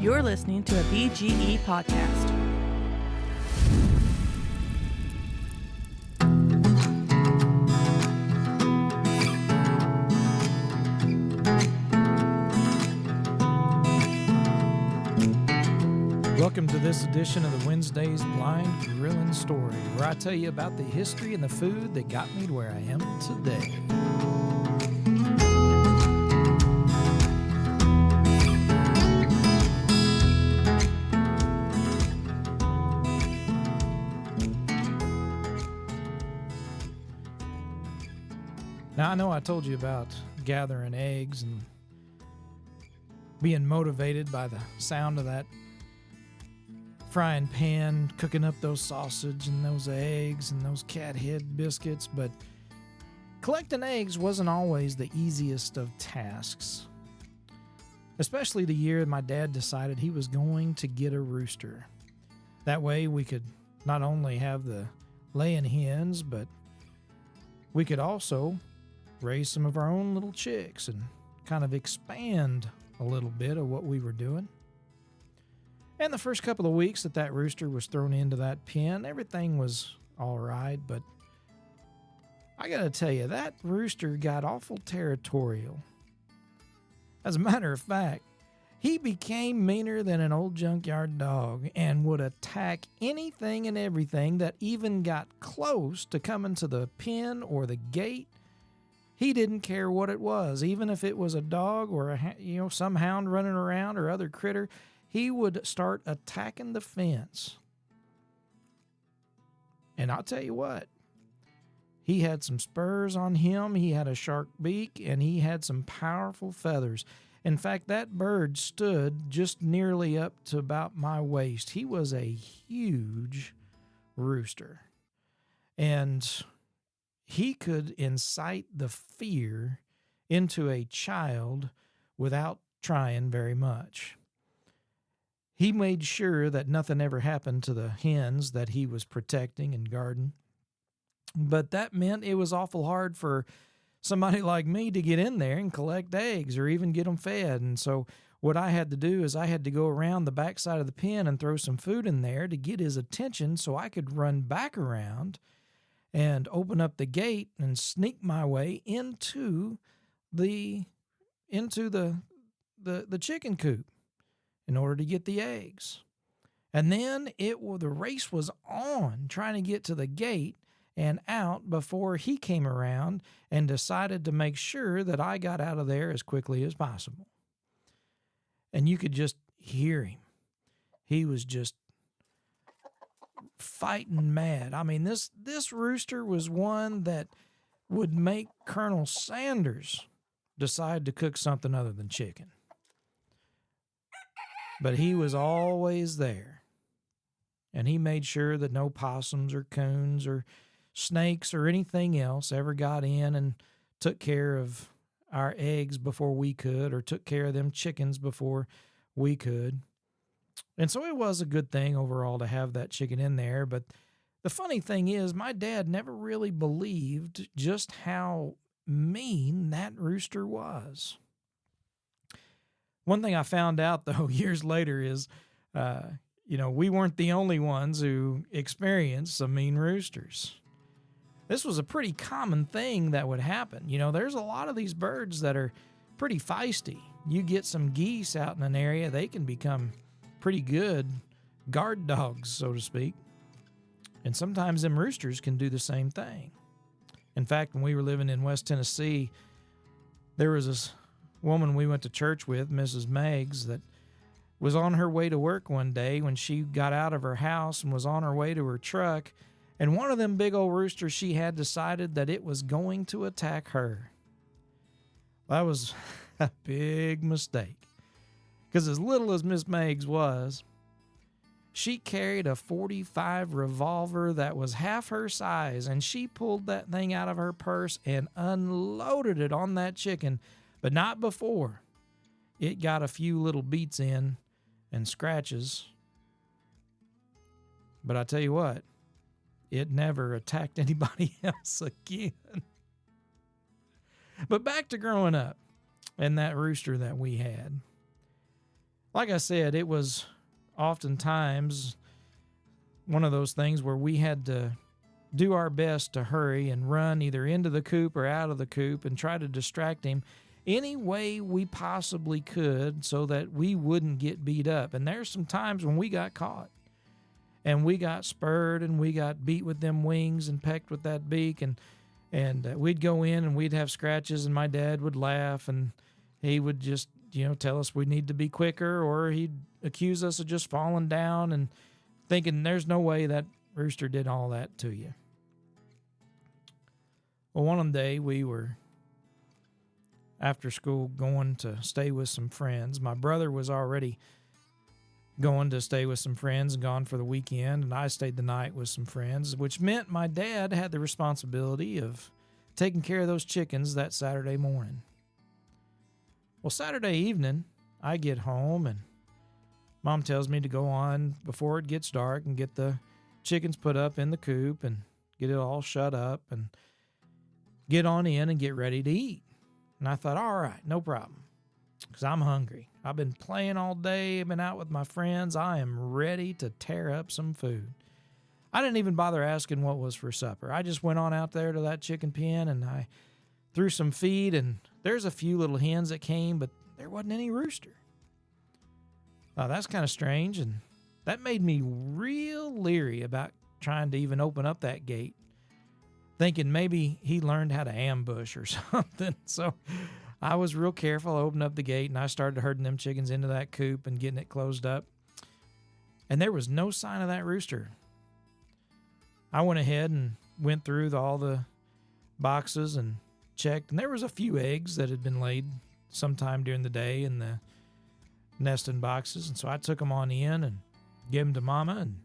You're listening to a BGE podcast. Welcome to this edition of the Wednesday's Blind Grilling Story, where I tell you about the history and the food that got me to where I am today. Now, I know I told you about gathering eggs and being motivated by the sound of that frying pan, cooking up those sausage and those eggs and those cat head biscuits, but collecting eggs wasn't always the easiest of tasks. Especially the year my dad decided he was going to get a rooster. That way we could not only have the laying hens, but we could also raise some of our own little chicks and kind of expand a little bit of what we were doing. And the first couple of weeks that rooster was thrown into that pen, everything was all right, but I gotta tell you, that rooster got awful territorial. As a matter of fact, he became meaner than an old junkyard dog and would attack anything and everything that even got close to coming to the pen or the gate. He didn't care what it was, even if it was a dog or some hound running around or other critter. He would start attacking the fence. And I'll tell you what, he had some spurs on him, he had a sharp beak, and he had some powerful feathers. In fact, that bird stood just nearly up to about my waist. He was a huge rooster. And he could incite the fear into a child without trying very much. He made sure that nothing ever happened to the hens that he was protecting and guarding. But that meant it was awful hard for somebody like me to get in there and collect eggs or even get them fed. And so what I had to do is I had to go around the backside of the pen and throw some food in there to get his attention so I could run back around and open up the gate and sneak my way into the chicken coop in order to get the eggs. And then the race was on, trying to get to the gate and out before he came around and decided to make sure that I got out of there as quickly as possible. And you could just hear him. He was just fighting mad. I mean, this rooster was one that would make Colonel Sanders decide to cook something other than chicken. But he was always there. And he made sure that no possums or coons or snakes or anything else ever got in and took care of our eggs before we could, or took care of them chickens before we could. And so it was a good thing overall to have that chicken in there. But the funny thing is, my dad never really believed just how mean that rooster was. One thing I found out, though, years later is, we weren't the only ones who experienced some mean roosters. This was a pretty common thing that would happen. There's a lot of these birds that are pretty feisty. You get some geese out in an area, they can become pretty good guard dogs, so to speak. And sometimes them roosters can do the same thing. In fact, when we were living in West Tennessee, there was this woman we went to church with, Mrs. Meggs, that was on her way to work one day when she got out of her house and was on her way to her truck, and one of them big old roosters she had decided that it was going to attack her. That was a big mistake, because as little as Miss Meggs was, she carried a .45 revolver that was half her size, and she pulled that thing out of her purse and unloaded it on that chicken, but not before it got a few little beats in and scratches. But I tell you what, it never attacked anybody else again. But back to growing up and that rooster that we had. like I said, it was oftentimes one of those things where we had to do our best to hurry and run either into the coop or out of the coop and try to distract him any way we possibly could so that we wouldn't get beat up. And there's some times when we got caught and we got spurred and we got beat with them wings and pecked with that beak, and we'd go in and we'd have scratches, and my dad would laugh and he would just, tell us we need to be quicker, or he'd accuse us of just falling down and thinking there's no way that rooster did all that to you. Well, one day we were after school going to stay with some friends. My brother was already going to stay with some friends and gone for the weekend, and I stayed the night with some friends, which meant my dad had the responsibility of taking care of those chickens that Saturday morning. Well, Saturday evening, I get home and Mom tells me to go on before it gets dark and get the chickens put up in the coop and get it all shut up and get on in and get ready to eat. And I thought, all right, no problem, because I'm hungry. I've been playing all day. I've been out with my friends. I am ready to tear up some food. I didn't even bother asking what was for supper. I just went on out there to that chicken pen and I threw some feed, and there's a few little hens that came, but there wasn't any rooster. That's kind of strange, and that made me real leery about trying to even open up that gate, thinking maybe he learned how to ambush or something. So I was real careful. I opened up the gate and I started herding them chickens into that coop and getting it closed up. And there was no sign of that rooster. I went ahead and went through all the boxes and checked, and there was a few eggs that had been laid sometime during the day in the nesting boxes. And so I took them on in and gave them to Mama and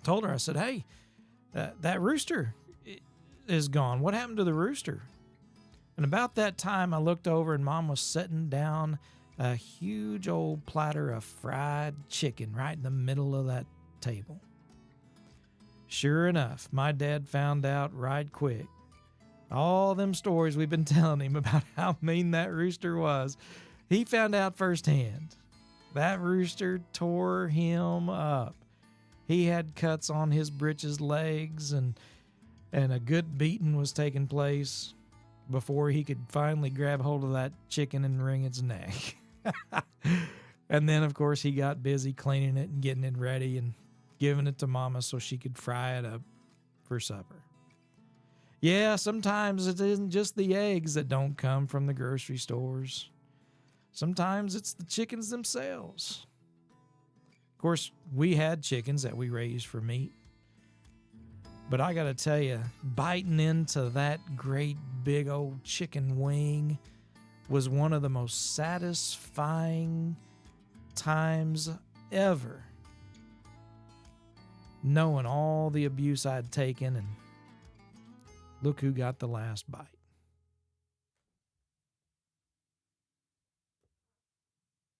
told her, I said, hey, that rooster is gone. What happened to the rooster? And about that time, I looked over and Mom was setting down a huge old platter of fried chicken right in the middle of that table. Sure enough, my dad found out right quick. All them stories we've been telling him about how mean that rooster was, he found out firsthand. That rooster tore him up. He had cuts on his britches legs, and a good beating was taking place before he could finally grab hold of that chicken and wring its neck. And then, of course, he got busy cleaning it and getting it ready and giving it to Mama so she could fry it up for supper. Yeah, sometimes it isn't just the eggs that don't come from the grocery stores. Sometimes it's the chickens themselves. Of course, we had chickens that we raised for meat. But I got to tell you, biting into that great big old chicken wing was one of the most satisfying times ever. Knowing all the abuse I'd taken, and look who got the last bite.